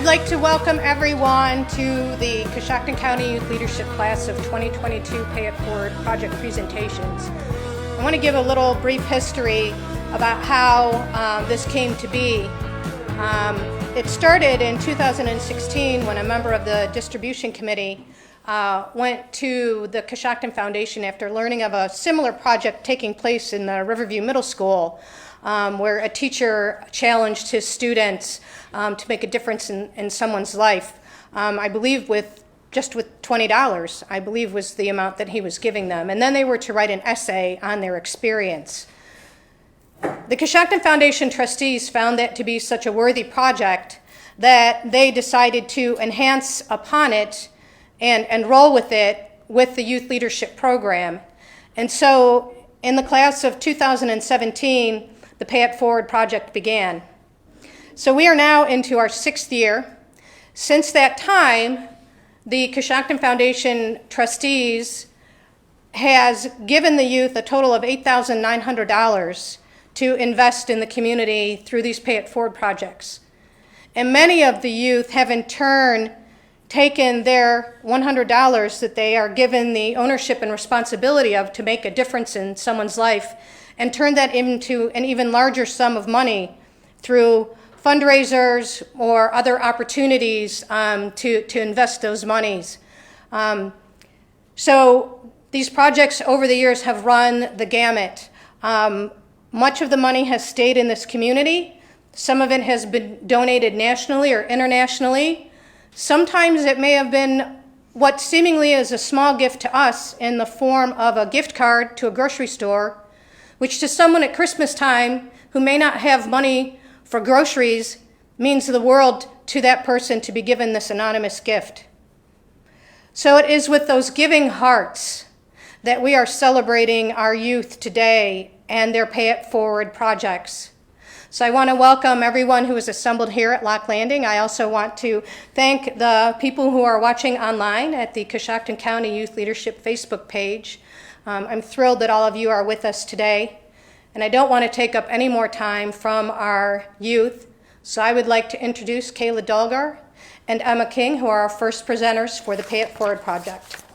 I'd like to welcome everyone to the Coshocton County Youth Leadership Class of 2022 Pay It Forward project presentations. I want to give a little brief history about how this came to be. It started in 2016 when a member of the distribution committee went to the Coshocton Foundation after learning of a similar project taking place in the Riverview Middle School, where a teacher challenged his students to make a difference in someone's life. I believe with $20, I believe was the amount that he was giving them. And then they were to write an essay on their experience. The Coshocton Foundation Trustees found that to be such a worthy project that they decided to enhance upon it and roll with it with the Youth Leadership Program. And so in the class of 2017, the Pay It Forward project began. So we are now into our 6th year. Since that time, the Coshocton Foundation Trustees has given the youth a total of $8,900 to invest in the community through these Pay It Forward projects. And many of the youth have in turn taken their $100 that they are given the ownership and responsibility of to make a difference in someone's life and turned that into an even larger sum of money through fundraisers or other opportunities to invest those monies. So these projects over the years have run the gamut. Much of the money has stayed in this community. Some of it has been donated nationally or internationally. Sometimes it may have been what seemingly is a small gift to us in the form of a gift card to a grocery store, which to someone at Christmas time who may not have money for groceries means the world to that person to be given this anonymous gift. So it is with those giving hearts that we are celebrating our youth today and their Pay It Forward projects. So I want to welcome everyone who is assembled here at Lock Landing. I also want to thank the people who are watching online at the Coshocton County Youth Leadership Facebook page. I'm thrilled that all of you are with us today. And I don't want to take up any more time from our youth, so I would like to introduce Kayla Dolgar and Emma King, who are our first presenters for the Pay It Forward project.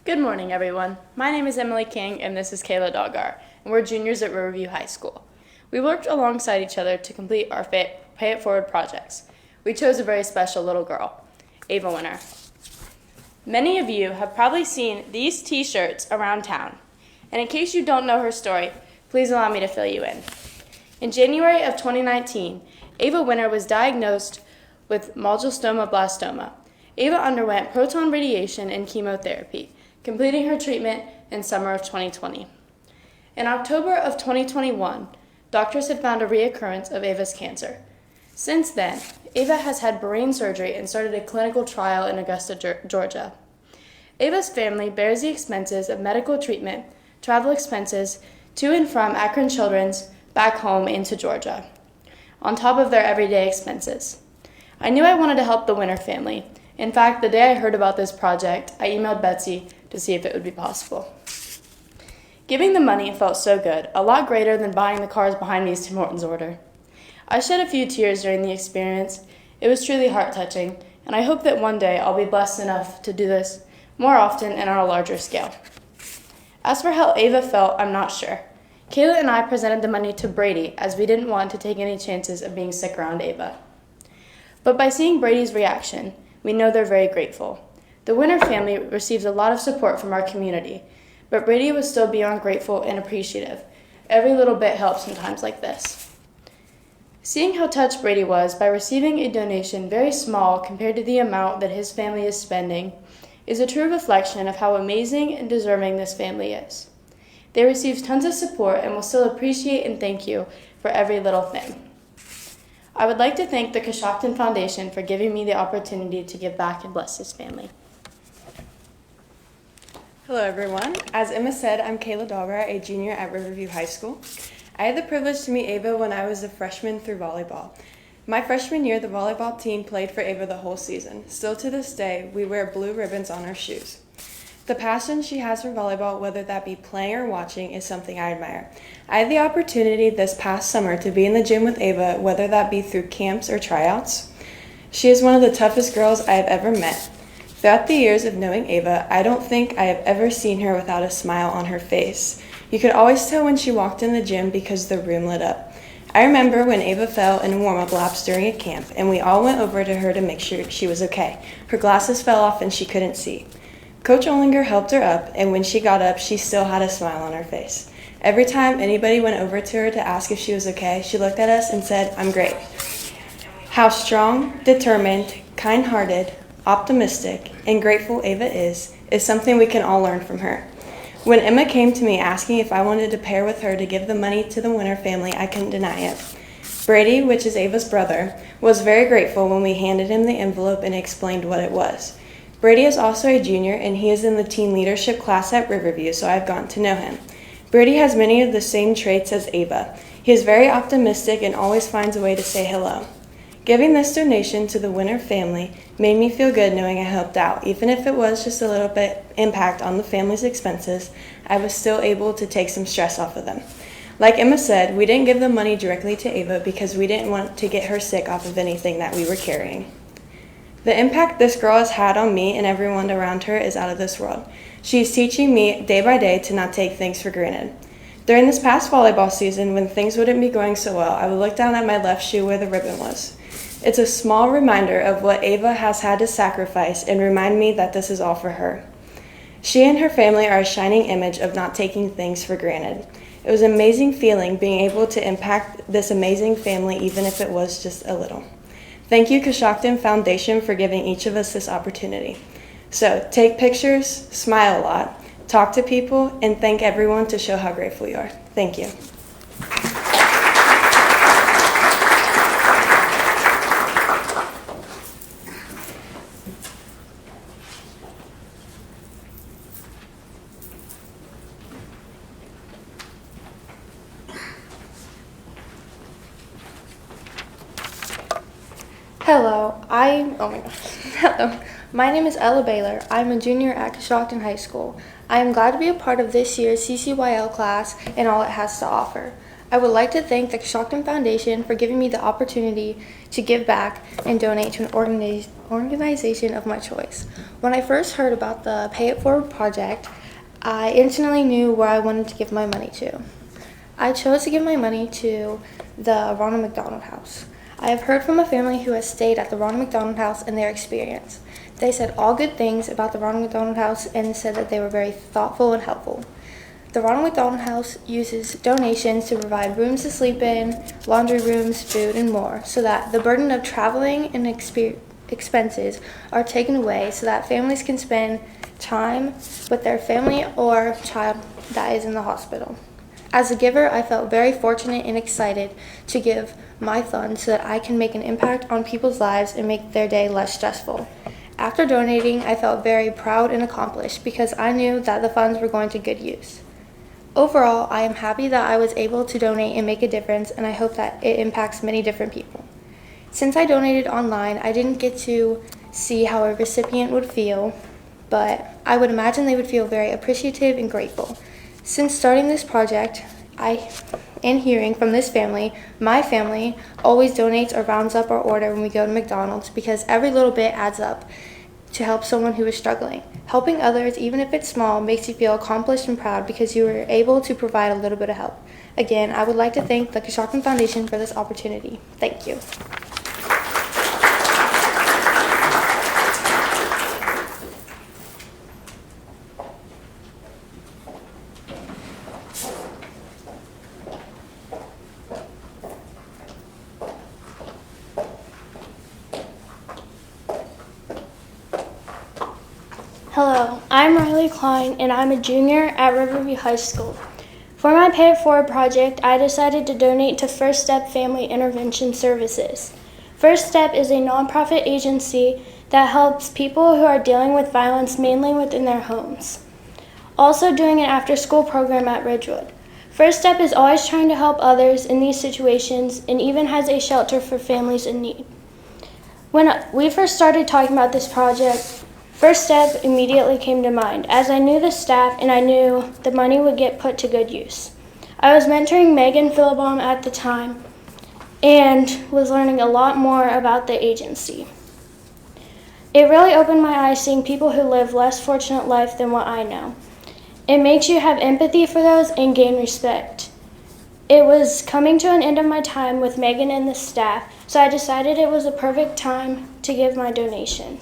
Good morning, everyone. My name is Emily King, and this is Kayla Dolgar, and we're juniors at Riverview High School. We worked alongside each other to complete our Pay It Forward projects. We chose a very special little girl, Ava Winter. Many of you have probably seen these t-shirts around town, and in case you don't know her story, please allow me to fill you in. In January of 2019, Ava Winter was diagnosed with molluscoblastoma. Ava underwent proton radiation and chemotherapy, completing her treatment in summer of 2020. In October of 2021, doctors had found a reoccurrence of Ava's cancer. Since then, Ava has had brain surgery and started a clinical trial in Augusta, Georgia. Ava's family bears the expenses of medical treatment, travel expenses to and from Akron Children's back home into Georgia, on top of their everyday expenses. I knew I wanted to help the Winter family. In fact, the day I heard about this project, I emailed Betsy to see if it would be possible. Giving the money felt so good, a lot greater than buying the cars behind me's Tim Hortons order. I shed a few tears during the experience. It was truly heart-touching, and I hope that one day I'll be blessed enough to do this more often and on a larger scale. As for how Ava felt, I'm not sure. Kayla and I presented the money to Brady as we didn't want to take any chances of being sick around Ava. But by seeing Brady's reaction, we know they're very grateful. The Winter family receives a lot of support from our community, but Brady was still beyond grateful and appreciative. Every little bit helps in times like this. Seeing how touched Brady was by receiving a donation very small compared to the amount that his family is spending is a true reflection of how amazing and deserving this family is. They receive tons of support and will still appreciate and thank you for every little thing. I would like to thank the Coshocton Foundation for giving me the opportunity to give back and bless this family. Hello everyone. As Emma said, I'm Kayla Dolgar, a junior at Riverview High School. I had the privilege to meet Ava when I was a freshman through volleyball. My freshman year, the volleyball team played for Ava the whole season. Still to this day, we wear blue ribbons on our shoes. The passion she has for volleyball, whether that be playing or watching, is something I admire. I had the opportunity this past summer to be in the gym with Ava, whether that be through camps or tryouts. She is one of the toughest girls I have ever met. Throughout the years of knowing Ava, I don't think I have ever seen her without a smile on her face. You could always tell when she walked in the gym because the room lit up. I remember when Ava fell in warm-up laps during a camp, and we all went over to her to make sure she was okay. Her glasses fell off and she couldn't see. Coach Olinger helped her up, and when she got up, she still had a smile on her face. Every time anybody went over to her to ask if she was okay, she looked at us and said, "I'm great." How strong, determined, kind-hearted, optimistic, and grateful Ava is something we can all learn from her. When Emma came to me asking if I wanted to pair with her to give the money to the Winter family, I couldn't deny it. Brady, which is Ava's brother, was very grateful when we handed him the envelope and explained what it was. Brady is also a junior, and he is in the teen leadership class at Riverview, so I've gotten to know him. Brady has many of the same traits as Ava. He is very optimistic and always finds a way to say hello. Giving this donation to the Winter family made me feel good knowing I helped out. Even if it was just a little bit impact on the family's expenses, I was still able to take some stress off of them. Like Emma said, we didn't give the money directly to Ava because we didn't want to get her sick off of anything that we were carrying. The impact this girl has had on me and everyone around her is out of this world. She is teaching me day by day to not take things for granted. During this past volleyball season, when things wouldn't be going so well, I would look down at my left shoe where the ribbon was. It's a small reminder of what Ava has had to sacrifice and remind me that this is all for her. She and her family are a shining image of not taking things for granted. It was an amazing feeling being able to impact this amazing family, even if it was just a little. Thank you, Coshocton Foundation, for giving each of us this opportunity. So take pictures, smile a lot, talk to people, and thank everyone to show how grateful you are. Thank you. Hello, my name is Ella Baylor. I'm a junior at Coshocton High School. I am glad to be a part of this year's CCYL class and all it has to offer. I would like to thank the Coshocton Foundation for giving me the opportunity to give back and donate to an organization of my choice. When I first heard about the Pay It Forward project, I instantly knew where I wanted to give my money to. I chose to give my money to the Ronald McDonald House. I have heard from a family who has stayed at the Ronald McDonald House and their experience. They said all good things about the Ronald McDonald House and said that they were very thoughtful and helpful. The Ronald McDonald House uses donations to provide rooms to sleep in, laundry rooms, food, and more, so that the burden of traveling and expenses are taken away so that families can spend time with their family or child that is in the hospital. As a giver, I felt very fortunate and excited to give my funds so that I can make an impact on people's lives and make their day less stressful. After donating, I felt very proud and accomplished because I knew that the funds were going to good use. Overall, I am happy that I was able to donate and make a difference, and I hope that it impacts many different people. Since I donated online, I didn't get to see how a recipient would feel, but I would imagine they would feel very appreciative and grateful. Since starting this project, and hearing from this family, my family always donates or rounds up our order when we go to McDonald's because every little bit adds up to help someone who is struggling. Helping others, even if it's small, makes you feel accomplished and proud because you were able to provide a little bit of help. Again, I would like to thank the Coshocton Foundation for this opportunity. Thank you. Hello, I'm Riley Klein, and I'm a junior at Riverview High School. For my Pay It Forward project, I decided to donate to First Step Family Intervention Services. First Step is a nonprofit agency that helps people who are dealing with violence mainly within their homes. Also doing an after-school program at Ridgewood. First Step is always trying to help others in these situations and even has a shelter for families in need. When we first started talking about this project, First Step immediately came to mind, as I knew the staff and I knew the money would get put to good use. I was mentoring Megan Philbaum at the time and was learning a lot more about the agency. It really opened my eyes seeing people who live less fortunate life than what I know. It makes you have empathy for those and gain respect. It was coming to an end of my time with Megan and the staff, so I decided it was a perfect time to give my donation.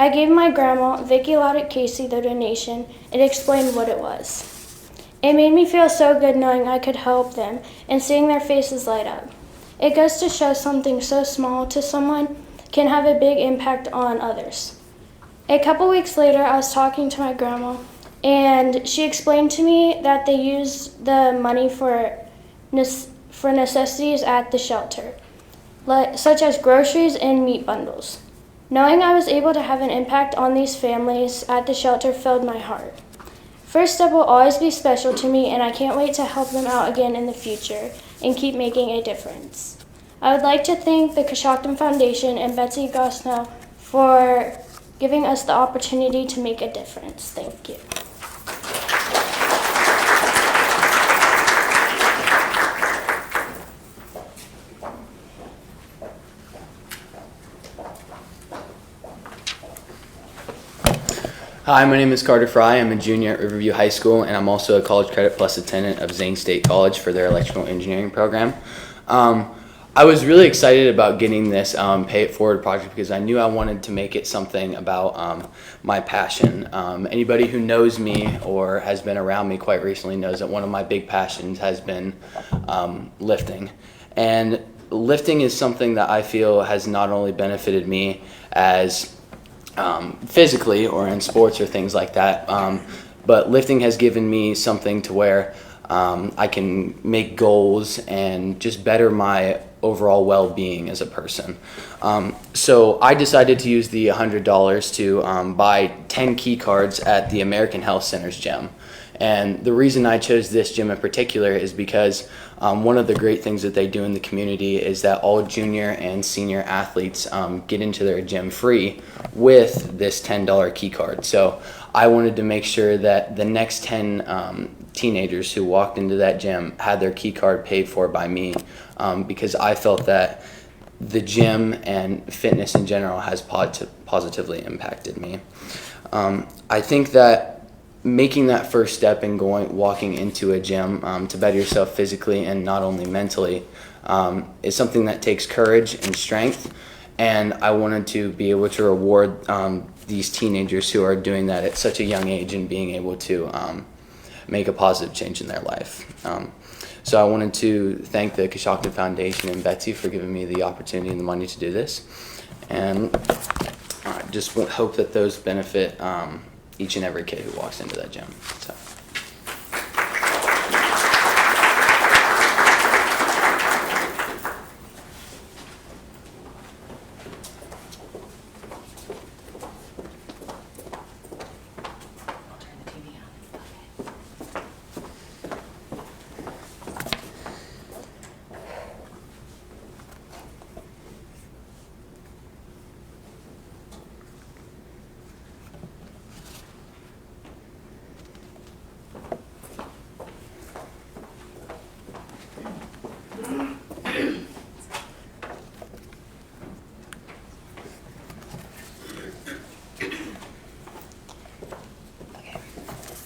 I gave my grandma, Vicki Loddick Casey, the donation and explained what it was. It made me feel so good knowing I could help them and seeing their faces light up. It goes to show something so small to someone can have a big impact on others. A couple weeks later, I was talking to my grandma, and she explained to me that they use the money for necessities at the shelter, such as groceries and meat bundles. Knowing I was able to have an impact on these families at the shelter filled my heart. First Step will always be special to me, and I can't wait to help them out again in the future and keep making a difference. I would like to thank the Coshocton Foundation and Betsy Gosnell for giving us the opportunity to make a difference. Thank you. Hi, my name is Carter Fry. I'm a junior at Riverview High School, and I'm also a College Credit Plus attendant of Zane State College for their electrical engineering program. I was really excited about getting this Pay It Forward project because I knew I wanted to make it something about my passion. Anybody who knows me or has been around me quite recently knows that one of my big passions has been lifting. And lifting is something that I feel has not only benefited me as physically or in sports or things like that, but lifting has given me something to where I can make goals and just better my overall well-being as a person. So I decided to use the $100 to buy 10 key cards at the American Health Center's gym. And the reason I chose this gym in particular is because one of the great things that they do in the community is that all junior and senior athletes get into their gym free with this $10 key card. So I wanted to make sure that the next 10 teenagers who walked into that gym had their key card paid for by me, because I felt that the gym and fitness in general has positively impacted me. I think that making that first step and walking into a gym to better yourself physically and not only mentally is something that takes courage and strength, and I wanted to be able to reward these teenagers who are doing that at such a young age and being able to make a positive change in their life. So I wanted to thank the Coshocton Foundation and Betsy for giving me the opportunity and the money to do this, and I just hope that those benefit each and every kid who walks into that gym. So.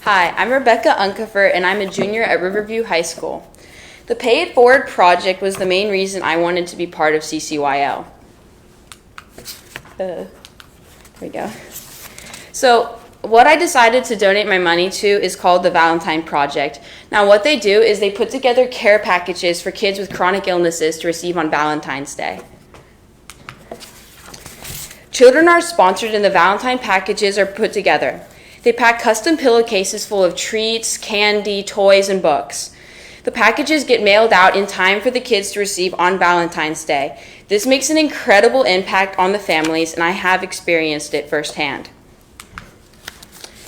Hi, I'm Rebecca Unkefer, and I'm a junior at Riverview High School. The Pay It Forward project was the main reason I wanted to be part of CCYL. There we go. So what I decided to donate my money to is called the Valentine Project. Now what they do is they put together care packages for kids with chronic illnesses to receive on Valentine's Day. Children are sponsored and the Valentine packages are put together. They pack custom pillowcases full of treats, candy, toys, and books. The packages get mailed out in time for the kids to receive on Valentine's Day. This makes an incredible impact on the families, and I have experienced it firsthand.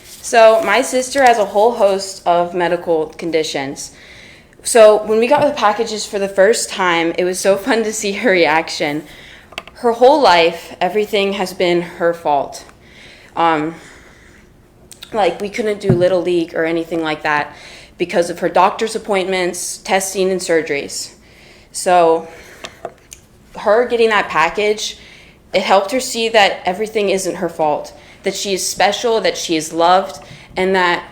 So my sister has a whole host of medical conditions. So when we got the packages for the first time, it was so fun to see her reaction. Her whole life, everything has been her fault. Like we couldn't do Little League or anything like that because of her doctor's appointments, testing, and surgeries. So her getting that package, it helped her see that everything isn't her fault, that she is special, that she is loved, and that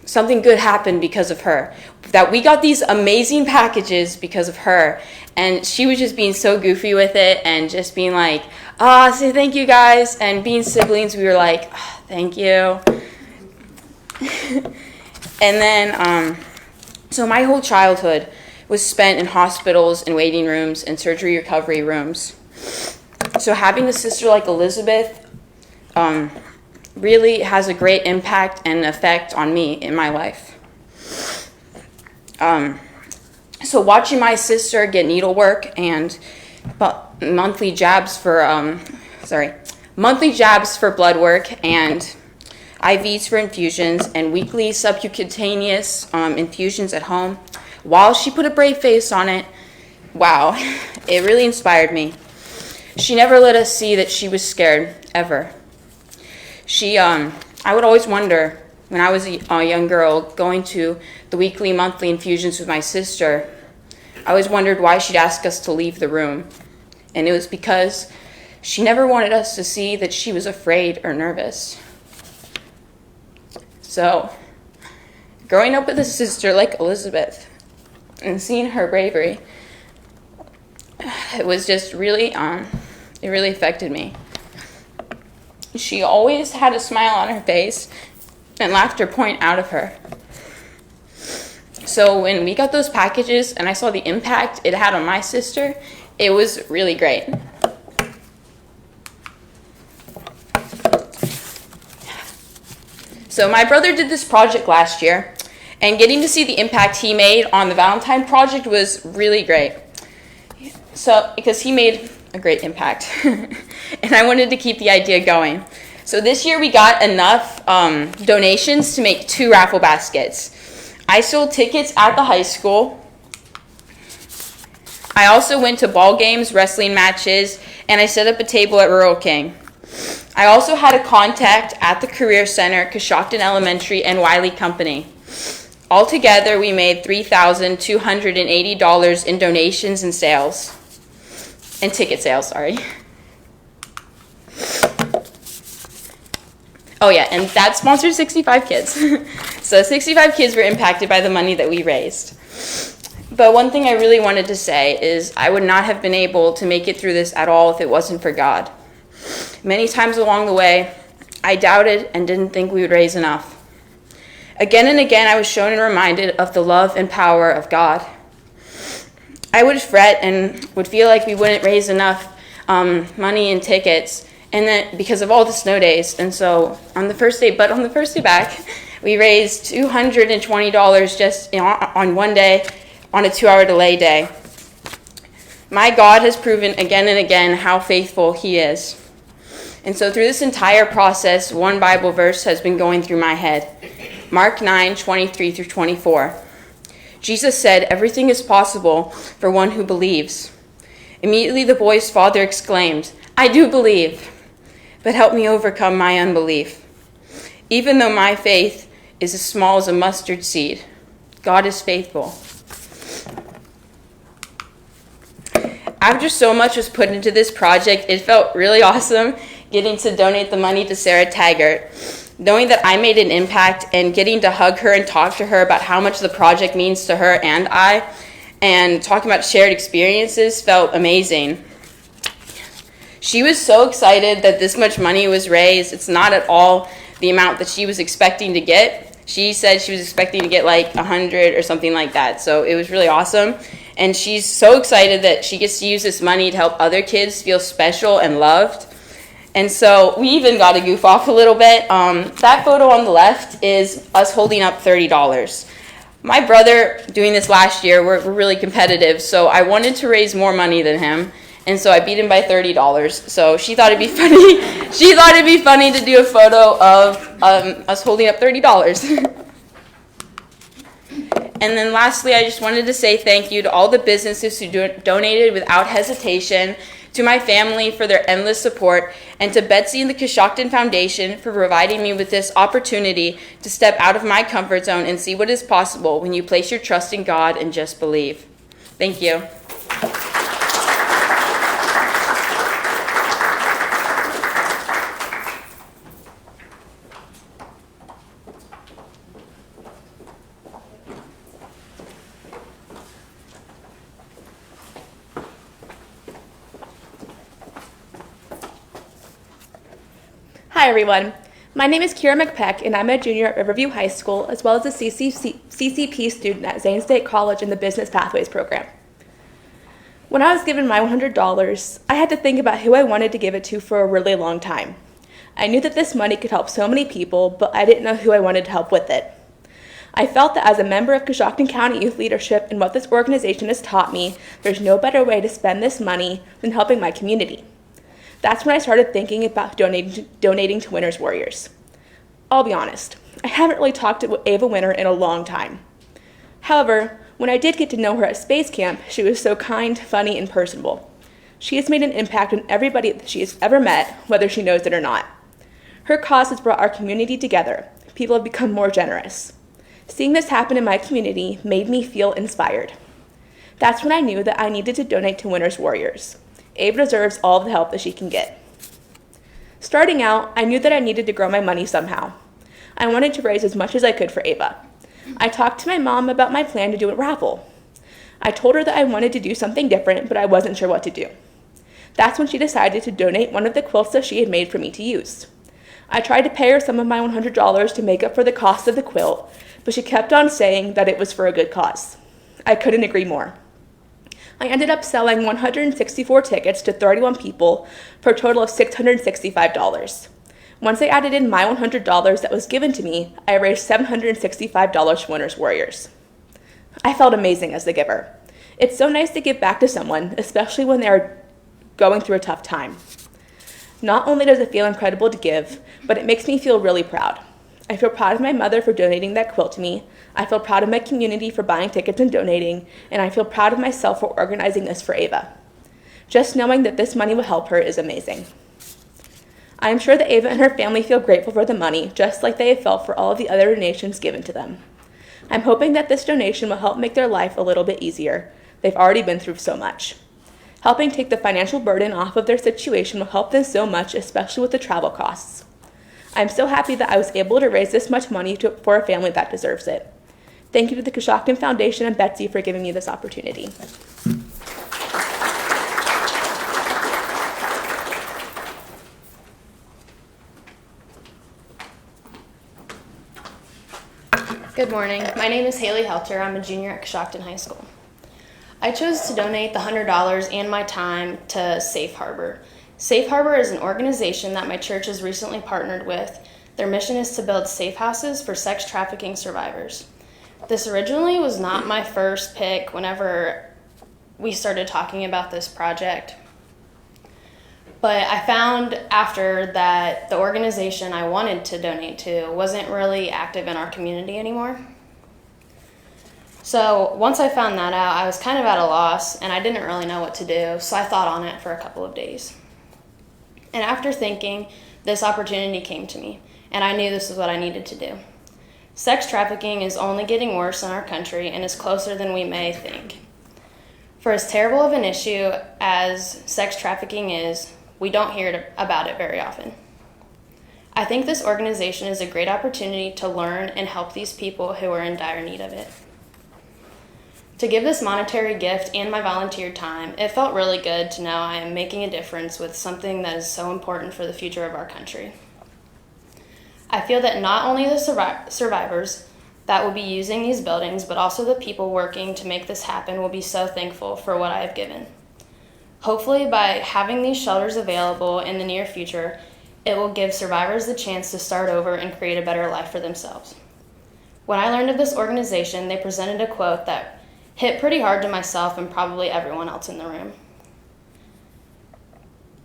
something good happened because of her. That we got these amazing packages because of her, and she was just being so goofy with it and just being like, say thank you guys, and being siblings, we were like, thank you. And then, so my whole childhood was spent in hospitals and waiting rooms and surgery recovery rooms. So having a sister like Elizabeth really has a great impact and effect on me in my life. So watching my sister get needlework and monthly jabs for blood work and IVs for infusions and weekly subcutaneous infusions at home, while she put a brave face on it, wow, it really inspired me. She never let us see that she was scared, ever. I would always wonder, when I was a young girl, going to the weekly, monthly infusions with my sister, I always wondered why she'd ask us to leave the room. And it was because she never wanted us to see that she was afraid or nervous. So, growing up with a sister like Elizabeth and seeing her bravery, it was just really, it really affected me. She always had a smile on her face and laughter point out of her. So when we got those packages and I saw the impact it had on my sister, it was really great. So my brother did this project last year, and getting to see the impact he made on the Valentine project was really great. So, because he made a great impact, and I wanted to keep the idea going. So this year we got enough donations to make 2 raffle baskets. I sold tickets at the high school. I also went to ball games, wrestling matches, and I set up a table at Rural King. I also had a contact at the Career Center, Coshocton Elementary, and Wiley Company. Altogether, we made $3,280 in donations and sales. And ticket sales, sorry. Oh yeah, and that sponsored 65 kids. So 65 kids were impacted by the money that we raised. But one thing I really wanted to say is I would not have been able to make it through this at all if it wasn't for God. Many times along the way, I doubted and didn't think we would raise enough. Again and again, I was shown and reminded of the love and power of God. I would fret and would feel like we wouldn't raise enough money in tickets, and then because of all the snow days. And so on the first day back, we raised $220 just on one day, on a 2-hour delay day. My God has proven again and again how faithful He is. And so through this entire process, one Bible verse has been going through my head. Mark 9:23-24. Jesus said, "Everything is possible for one who believes." Immediately the boy's father exclaimed, "I do believe, but help me overcome my unbelief. Even though my faith is as small as a mustard seed, God is faithful." After so much was put into this project, it felt really awesome getting to donate the money to Sarah Taggart. Knowing that I made an impact and getting to hug her and talk to her about how much the project means to her and I, and talking about shared experiences felt amazing. She was so excited that this much money was raised. It's not at all the amount that she was expecting to get. She said she was expecting to get like 100 or something like that. So it was really awesome. And she's so excited that she gets to use this money to help other kids feel special and loved. And so we even got to goof off a little bit. That photo on the left is us holding up $30. My brother, doing this last year, we're really competitive, so I wanted to raise more money than him, and so I beat him by $30. So she thought it'd be funny. She thought it'd be funny to do a photo of us holding up $30. And then lastly, I just wanted to say thank you to all the businesses who donated without hesitation to my family for their endless support, and to Betsy and the Coshocton Foundation for providing me with this opportunity to step out of my comfort zone and see what is possible when you place your trust in God and just believe. Thank you. Hi everyone, my name is Kira McPeck and I'm a junior at Riverview High School as well as a CCP student at Zane State College in the Business Pathways program. When I was given my $100, I had to think about who I wanted to give it to for a really long time. I knew that this money could help so many people, but I didn't know who I wanted to help with it. I felt that as a member of Coshocton County Youth Leadership and what this organization has taught me, there's no better way to spend this money than helping my community. That's when I started thinking about donating to Winners Warriors. I'll be honest, I haven't really talked to Ava Winter in a long time. However, when I did get to know her at Space Camp, she was so kind, funny, and personable. She has made an impact on everybody that she has ever met, whether she knows it or not. Her cause has brought our community together. People have become more generous. Seeing this happen in my community made me feel inspired. That's when I knew that I needed to donate to Winners Warriors. Ava deserves all of the help that she can get. Starting out, I knew that I needed to grow my money somehow. I wanted to raise as much as I could for Ava. I talked to my mom about my plan to do a raffle. I told her that I wanted to do something different, but I wasn't sure what to do. That's when she decided to donate one of the quilts that she had made for me to use. I tried to pay her some of my $100 to make up for the cost of the quilt, but she kept on saying that it was for a good cause. I couldn't agree more. I ended up selling 164 tickets to 31 people for a total of $665. Once I added in my $100 that was given to me, I raised $765 for Winners Warriors. I felt amazing as the giver. It's so nice to give back to someone, especially when they're going through a tough time. Not only does it feel incredible to give, but it makes me feel really proud. I feel proud of my mother for donating that quilt to me. I feel proud of my community for buying tickets and donating, and I feel proud of myself for organizing this for Ava. Just knowing that this money will help her is amazing. I am sure that Ava and her family feel grateful for the money, just like they have felt for all of the other donations given to them. I'm hoping that this donation will help make their life a little bit easier. They've already been through so much. Helping take the financial burden off of their situation will help them so much, especially with the travel costs. I'm so happy that I was able to raise this much money for a family that deserves it. Thank you to the Coshocton Foundation and Betsy for giving me this opportunity. Good morning. My name is Haley Helter. I'm a junior at Coshocton High School. I chose to donate the $100 and my time to Safe Harbor. Safe Harbor is an organization that my church has recently partnered with. Their mission is to build safe houses for sex trafficking survivors. This originally was not my first pick whenever we started talking about this project. But I found after that the organization I wanted to donate to wasn't really active in our community anymore. So once I found that out, I was kind of at a loss and I didn't really know what to do, so I thought on it for a couple of days. And after thinking, this opportunity came to me, and I knew this is what I needed to do. Sex trafficking is only getting worse in our country and is closer than we may think. For as terrible of an issue as sex trafficking is, we don't hear about it very often. I think this organization is a great opportunity to learn and help these people who are in dire need of it. To give this monetary gift and my volunteer time, it felt really good to know I am making a difference with something that is so important for the future of our country. I feel that not only the survivors that will be using these buildings, but also the people working to make this happen will be so thankful for what I have given. Hopefully, by having these shelters available in the near future, it will give survivors the chance to start over and create a better life for themselves. When I learned of this organization, they presented a quote that hit pretty hard to myself and probably everyone else in the room.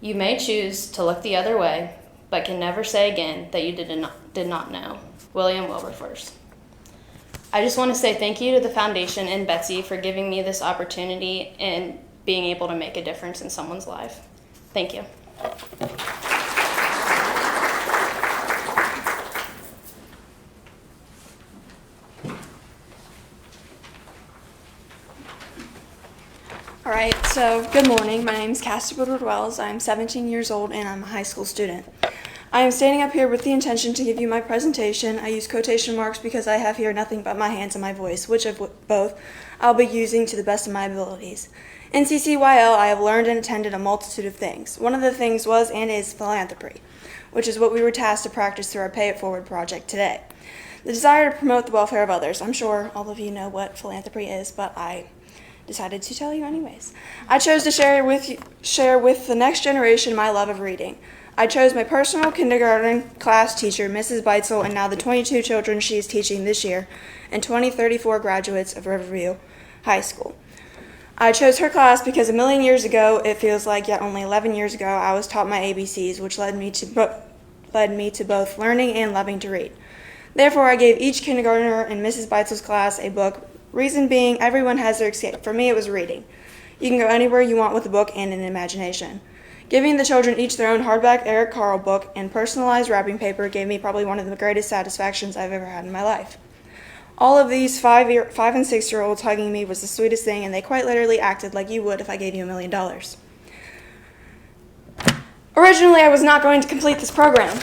You may choose to look the other way, but can never say again that you did not know. William Wilberforce. I just want to say thank you to the foundation and Betsy for giving me this opportunity and being able to make a difference in someone's life. Thank you. All right, so good morning. My name is Cassie Woodward Wells. I'm 17 years old and I'm a high school student. I am standing up here with the intention to give you my presentation. I use quotation marks because I have here nothing but my hands and my voice, which of both I'll be using to the best of my abilities. In CCYL, I have learned and attended a multitude of things. One of the things was and is philanthropy, which is what we were tasked to practice through our Pay It Forward project today. The desire to promote the welfare of others. I'm sure all of you know what philanthropy is, but I decided to tell you anyways. I chose to share with the next generation my love of reading. I chose my personal kindergarten class teacher, Mrs. Beitzel, and now the 22 children she is teaching this year, and 34 graduates of Riverview High School. I chose her class because a million years ago, it feels like yet only 11 years ago, I was taught my ABCs, which led me to both learning and loving to read. Therefore, I gave each kindergartner in Mrs. Beitzel's class a book. Reason being, everyone has their escape. For me, it was reading. You can go anywhere you want with a book and an imagination. Giving the children each their own hardback Eric Carle book and personalized wrapping paper gave me probably one of the greatest satisfactions I've ever had in my life. All of these 5 and 6-year-olds hugging me was the sweetest thing, and they quite literally acted like you would if I gave you $1 million. Originally, I was not going to complete this program.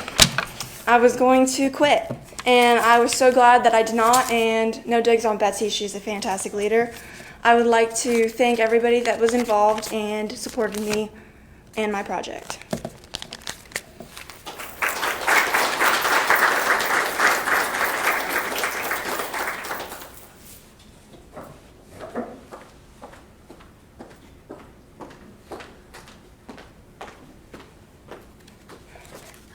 I was going to quit. And I was so glad that I did not, and no digs on Betsy, she's a fantastic leader. I would like to thank everybody that was involved and supported me and my project.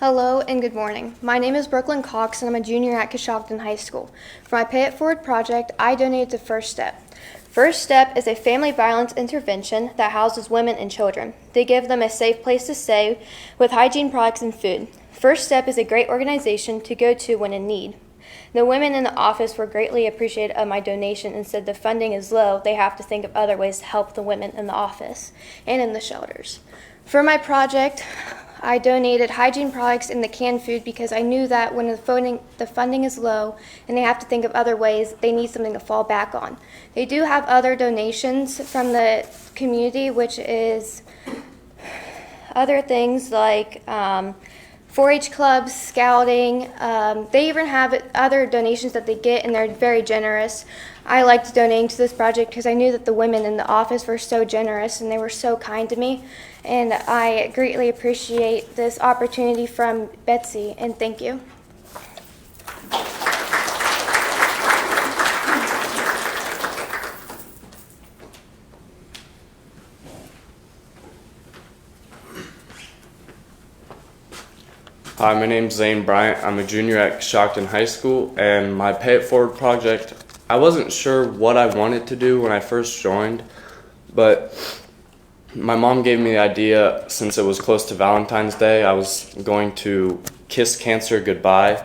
Hello and good morning. My name is Brooklyn Cox and I'm a junior at Coshocton High School. For my Pay It Forward project, I donated to First Step. First Step is a family violence intervention that houses women and children. They give them a safe place to stay with hygiene products and food. First Step is a great organization to go to when in need. The women in the office were greatly appreciative of my donation and said the funding is low, they have to think of other ways to help the women in the office and in the shelters. For my project, I donated hygiene products and the canned food because I knew that when the funding is low and they have to think of other ways, they need something to fall back on. They do have other donations from the community, which is other things like 4-H clubs, scouting. They even have other donations that they get, and they're very generous. I liked donating to this project because I knew that the women in the office were so generous and they were so kind to me. And I greatly appreciate this opportunity from Betsy, and thank you. Hi, my name's Zane Bryant. I'm a junior at Coshocton High School, and my Pay It Forward project, I wasn't sure what I wanted to do when I first joined, but my mom gave me the idea since it was close to Valentine's Day. I was going to kiss cancer goodbye.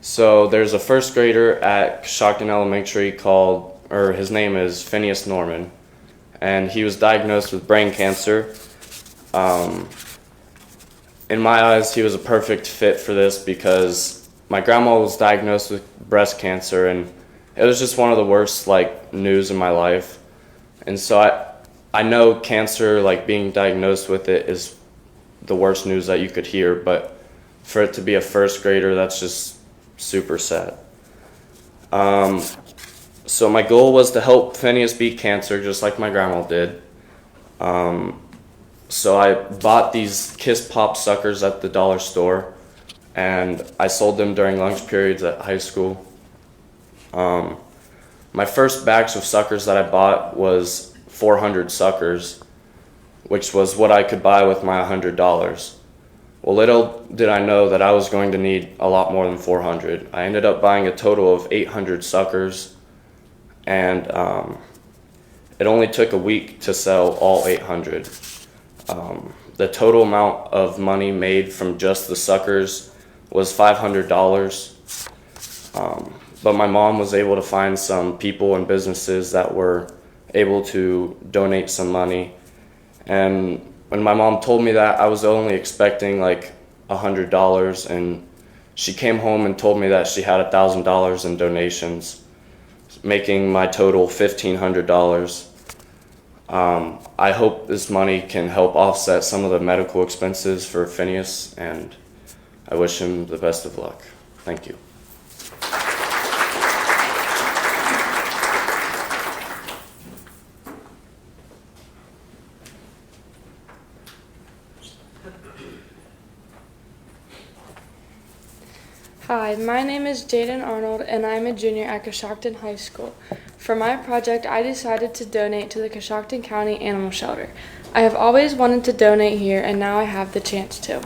So there's a first grader at Coshocton Elementary his name is Phineas Norman, and he was diagnosed with brain cancer. In my eyes, he was a perfect fit for this because my grandma was diagnosed with breast cancer, and it was just one of the worst news in my life. And so I know cancer, being diagnosed with it, is the worst news that you could hear, but for it to be a first grader, that's just super sad. So my goal was to help Phineas beat cancer, just like my grandma did. So I bought these Kiss Pop suckers at the dollar store, and I sold them during lunch periods at high school. My first batch of suckers that I bought was 400 suckers, which was what I could buy with my $100. Well, little did I know that I was going to need a lot more than 400. I ended up buying a total of 800 suckers, and it only took a week to sell all 800. The total amount of money made from just the suckers was $500. But my mom was able to find some people and businesses that were able to donate some money. And when my mom told me that, I was only expecting like $100, and she came home and told me that she had $1,000 in donations, making my total $1,500. I hope this money can help offset some of the medical expenses for Phineas, and I wish him the best of luck. Thank you. Hi, my name is Jaden Arnold, and I'm a junior at Coshocton High School. For my project, I decided to donate to the Coshocton County Animal Shelter. I have always wanted to donate here, and now I have the chance to.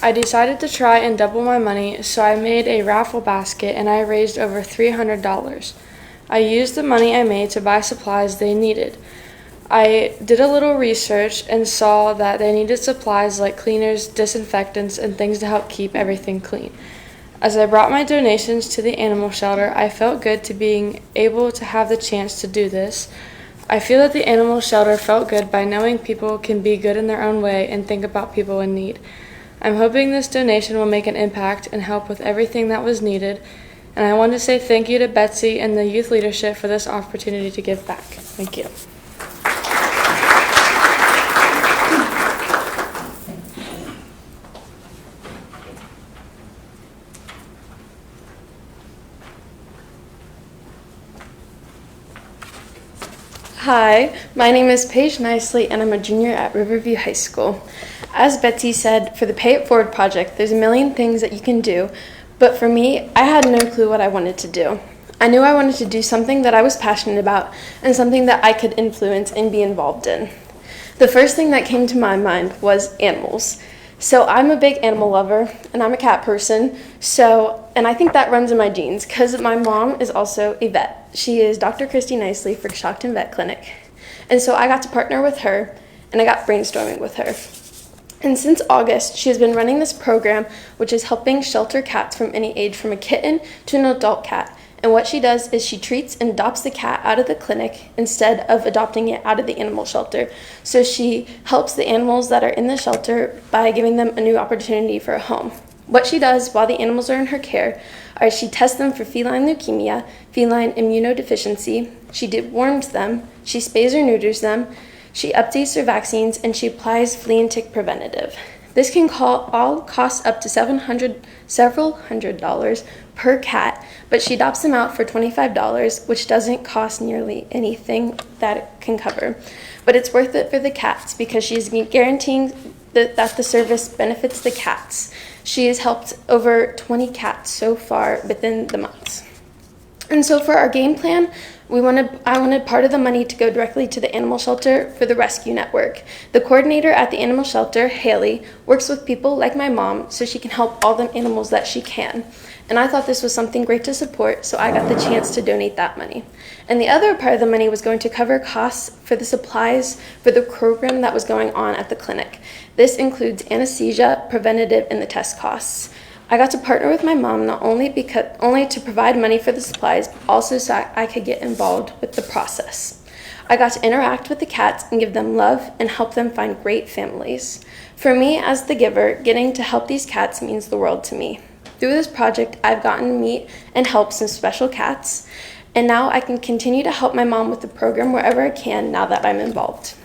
I decided to try and double my money, so I made a raffle basket, and I raised over $300. I used the money I made to buy supplies they needed. I did a little research and saw that they needed supplies like cleaners, disinfectants, and things to help keep everything clean. As I brought my donations to the animal shelter, I felt good to being able to have the chance to do this. I feel that the animal shelter felt good by knowing people can be good in their own way and think about people in need. I'm hoping this donation will make an impact and help with everything that was needed. And I want to say thank you to Betsy and the youth leadership for this opportunity to give back. Thank you. Hi, my name is Paige Nicely, and I'm a junior at Riverview High School. As Betsy said, for the Pay It Forward project, there's a million things that you can do, but for me, I had no clue what I wanted to do. I knew I wanted to do something that I was passionate about and something that I could influence and be involved in. The first thing that came to my mind was animals. So I'm a big animal lover, and I'm a cat person, and I think that runs in my genes, because my mom is also a vet. She is Dr. Christy Nicely for Coshocton Vet Clinic. And so I got to partner with her, and I got brainstorming with her. And since August, she has been running this program, which is helping shelter cats from any age, from a kitten to an adult cat. And what she does is she treats and adopts the cat out of the clinic instead of adopting it out of the animal shelter. So she helps the animals that are in the shelter by giving them a new opportunity for a home. What she does while the animals are in her care is she tests them for feline leukemia, feline immunodeficiency, she deworms them, she spays or neuters them, she updates their vaccines, and she applies flea and tick preventative. This can all cost up to several hundred dollars per cat, but she adopts them out for $25, which doesn't cost nearly anything that it can cover. But it's worth it for the cats because she's guaranteeing that the service benefits the cats. She has helped over 20 cats so far within the months. And so for our game plan, I wanted part of the money to go directly to the animal shelter for the rescue network. The coordinator at the animal shelter, Haley, works with people like my mom so she can help all the animals that she can. And I thought this was something great to support, so I got the chance to donate that money. And the other part of the money was going to cover costs for the supplies for the program that was going on at the clinic. This includes anesthesia, preventative, and the test costs. I got to partner with my mom not only to provide money for the supplies, but also so I could get involved with the process. I got to interact with the cats and give them love and help them find great families. For me, as the giver, getting to help these cats means the world to me. Through this project, I've gotten to meet and help some special cats, and now I can continue to help my mom with the program wherever I can now that I'm involved.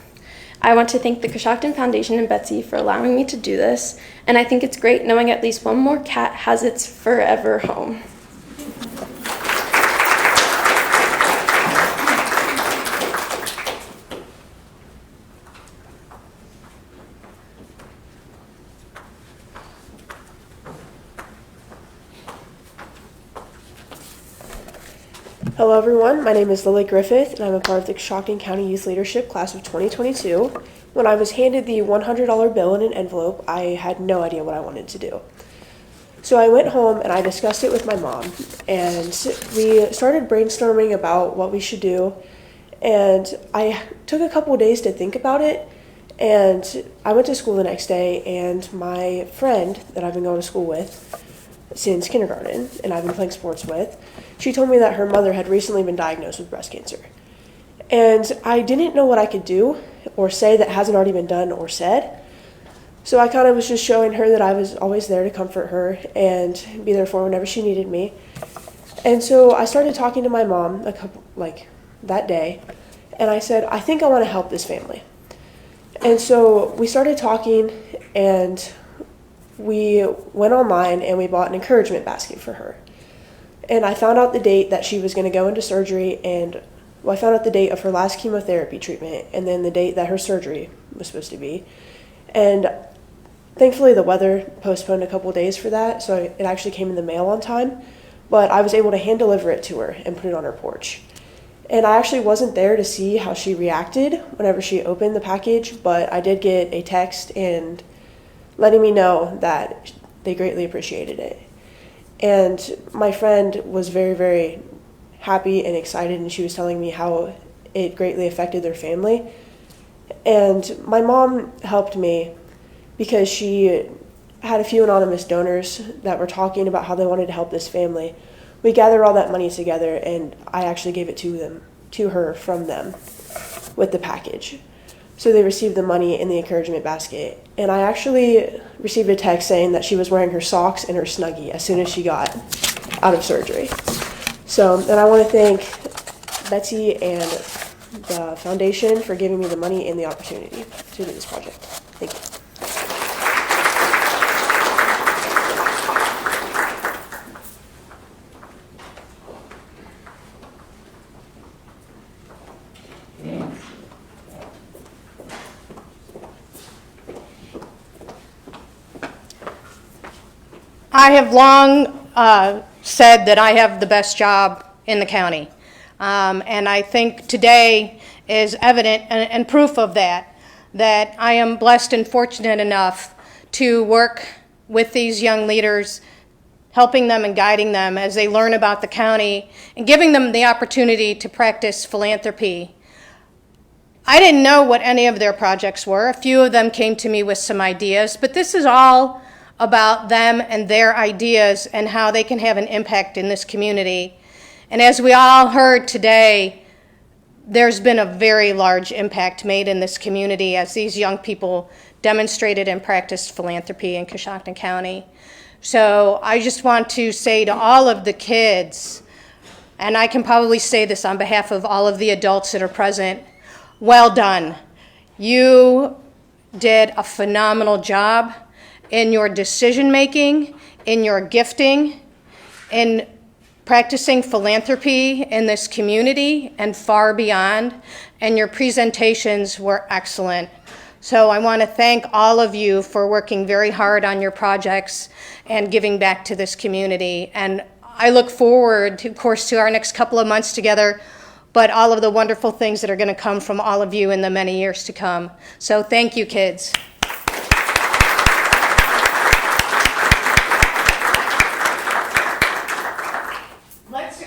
I want to thank the Coshocton Foundation and Betsy for allowing me to do this, and I think it's great knowing at least one more cat has its forever home. Hello everyone, my name is Lily Griffith and I'm a part of the Coshocton County Youth Leadership Class of 2022. When I was handed the $100 bill in an envelope, I had no idea what I wanted to do. So I went home and I discussed it with my mom, and we started brainstorming about what we should do, and I took a couple of days to think about it, and I went to school the next day, and my friend that I've been going to school with since kindergarten and I've been playing sports with, she told me that her mother had recently been diagnosed with breast cancer. And I didn't know what I could do or say that hasn't already been done or said. So I kind of was just showing her that I was always there to comfort her and be there for her whenever she needed me. And so I started talking to my mom that day, and I said, I think I want to help this family. And so we started talking, and we went online and we bought an encouragement basket for her. And I found out the date that she was going to go into surgery, and I found out the date of her last chemotherapy treatment and then the date that her surgery was supposed to be. And thankfully the weather postponed a couple days for that, so it actually came in the mail on time. But I was able to hand deliver it to her and put it on her porch. And I actually wasn't there to see how she reacted whenever she opened the package, but I did get a text and letting me know that they greatly appreciated it. And my friend was very, very happy and excited, and she was telling me how it greatly affected their family. And my mom helped me because she had a few anonymous donors that were talking about how they wanted to help this family. We gathered all that money together, and I actually gave it to her from them with the package. So they received the money in the encouragement basket. And I actually received a text saying that she was wearing her socks and her Snuggie as soon as she got out of surgery. So, and I want to thank Betsy and the foundation for giving me the money and the opportunity to do this project. Thank you. I have long said that I have the best job in the county, and I think today is evident and proof of that I am blessed and fortunate enough to work with these young leaders, helping them and guiding them as they learn about the county and giving them the opportunity to practice philanthropy. I didn't know what any of their projects were. A few of them came to me with some ideas, but this is all about them and their ideas and how they can have an impact in this community. And as we all heard today, there's been a very large impact made in this community as these young people demonstrated and practiced philanthropy in Coshocton County. So I just want to say to all of the kids, and I can probably say this on behalf of all of the adults that are present, well done. You did a phenomenal job in your decision making, in your gifting, in practicing philanthropy in this community and far beyond, and your presentations were excellent. So I want to thank all of you for working very hard on your projects and giving back to this community. And I look forward, of course, to our next couple of months together, but all of the wonderful things that are going to come from all of you in the many years to come. So thank you, kids. Let's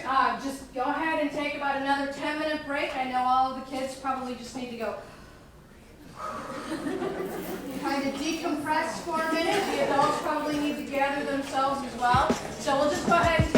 just go ahead and take about another 10-minute break. I know all of the kids probably just need to go kind of decompress for a minute. The adults probably need to gather themselves as well. So we'll just go ahead and